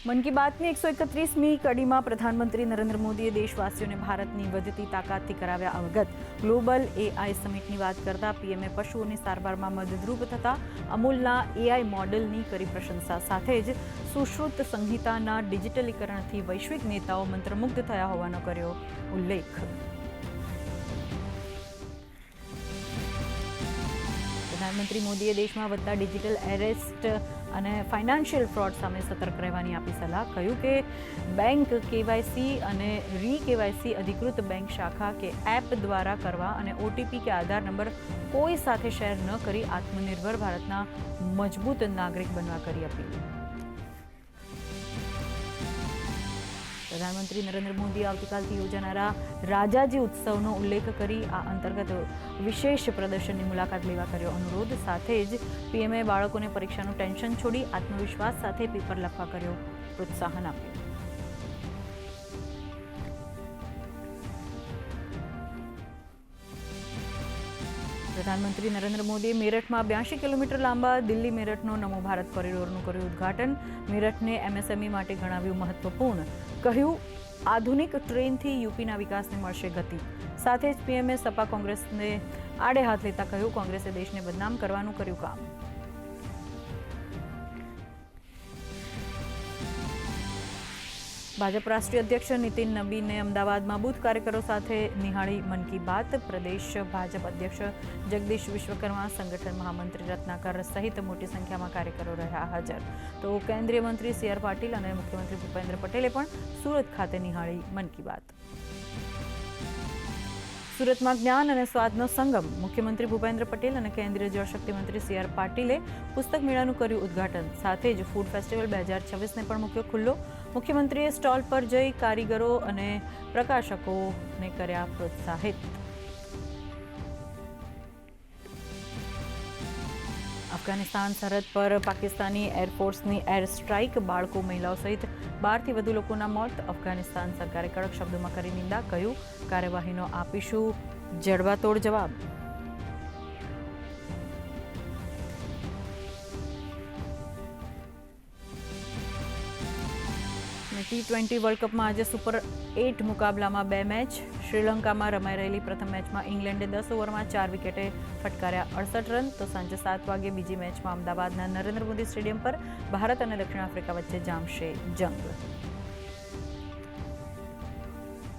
મન કી બાતની 131મી કડીમાં પ્રધાનમંત્રી નરેન્દ્ર મોદીએ દેશવાસીઓને ભારતની વધતી તાકાતથી કરાવ્યા અવગત. ગ્લોબલ એઆઈ સમિટની વાત કરતા પીએમએ પશુઓની સારવારમાં મદદરૂપ થતા અમૂલના એઆઈ મોડેલની કરી પ્રશંસા. સાથે જ સુશ્રુત સંહિતાના ડિજિટલીકરણથી વૈશ્વિક નેતાઓ મંત્રમુગ્ધ થયા હોવાનો કર્યો ઉલ્લેખ. પ્રધાનમંત્રી મોદીએ દેશમાં વધતા ડિજિટલ એરેસ્ટ અને ફાઇનાન્શિયલ ફ્રોડ સામે સતર્ક રહેવાની આપી સલાહ. કહ્યું કે બેંક કેવાયસી અને કેવાયસી અધિકૃત બેંક શાખા કે એપ દ્વારા કરવા અને ઓટીપી કે આધાર નંબર કોઈ સાથે શેર ન કરી આત્મનિર્ભર ભારતના મજબૂત નાગરિક બનવા કરી અપીલ. પ્રધાનમંત્રી નરેન્દ્ર મોદી આવતીકાલથી યોજાનારા રાજાજી ઉત્સવનો ઉલ્લેખ કરી આ અંતર્ગત વિશેષ પ્રદર્શનની મુલાકાત લેવા કર્યો અનુરોધ. સાથે જ પીએમએ બાળકોને પરીક્ષાનું ટેન્શન છોડી આત્મવિશ્વાસ સાથે પેપર લખવા કર્યો પ્રોત્સાહન આપ્યું. પ્રધાનમંત્રી નરેન્દ્ર મોદીએ મેરઠમાં 82 કિલોમીટર લાંબા દિલ્હી મેરઠનો નમો ભારત કોરિડોરનું કર્યું ઉદ્ઘાટન. મેરઠને એમએસએમઈ માટે ગણાવ્યું મહત્વપૂર્ણ. કહ્યું આધુનિક ટ્રેનથી યુપીના વિકાસને મળશે ગતિ. સાથે જ પીએમએ સપા કોંગ્રેસને આડે હાથ લેતા કહ્યું કોંગ્રેસે દેશને બદનામ કરવાનું કર્યું કામ. ભાજપ રાષ્ટ્રીય અધ્યક્ષ નીતિન નબીને અમદાવાદમાં બૂથ કાર્યકરો સાથે નિહાળી મન કી બાત. પ્રદેશ ભાજપ અધ્યક્ષ જગદીશ વિશ્વકર્મા, સંગઠન મહામંત્રી રત્નાકર સહિત મોટી સંખ્યામાં કાર્યકરો રહ્યા હાજર. તો કેન્દ્રીય મંત્રી સી.આર. પાટીલ અને મુખ્યમંત્રી ભૂપેન્દ્ર પટેલે પણ સુરત ખાતે નિહાળી મન કી બાત. સુરતમાં જ્ઞાન અને સ્વાદનો સંગમ. મુખ્યમંત્રી ભૂપેન્દ્ર પટેલ અને કેન્દ્રીય જળશક્તિ મંત્રી સી.આર. પાટીલે પુસ્તક મેળાનું કર્યું ઉદ્ઘાટન. સાથે જ ફૂડ ફેસ્ટિવલ 2026ને પણ મૂક્યો ખુલ્લો. મુખ્યમંત્રીએ સ્ટોલ પર જઈ કારીગરો અને પ્રકાશકોને કર્યા પ્રોત્સાહિત. અફઘાનિસ્તાન સરહદ પર પાકિસ્તાની એરફોર્સની એર સ્ટ્રાઇક. બાળકો, મહિલાઓ સહિત 12થી વધુ લોકોના મોત. અફઘાનિસ્તાન સરકારે કડક શબ્દોમાં કરી નિંદા. કહ્યું કાર્યવાહીનો આપીશું જડબાતોડ જવાબ. T20 વર્લ્ડ કપમાં આજે સુપર 8 મુકાબલામાં 2 મેચ. શ્રીલંકામાં રમાઈ રહેલી પ્રથમ મેચમાં ઇંગ્લેન્ડે 10 ઓવરમાં 4 વિકેટે ફટકાર્યા 68 રન. તો સાંજે 7 વાગે બીજી મેચમાં અમદાવાદના નરેન્દ્ર મોદી સ્ટેડિયમ પર ભારત અને દક્ષિણ આફ્રિકા વચ્ચે જામશે જંગ.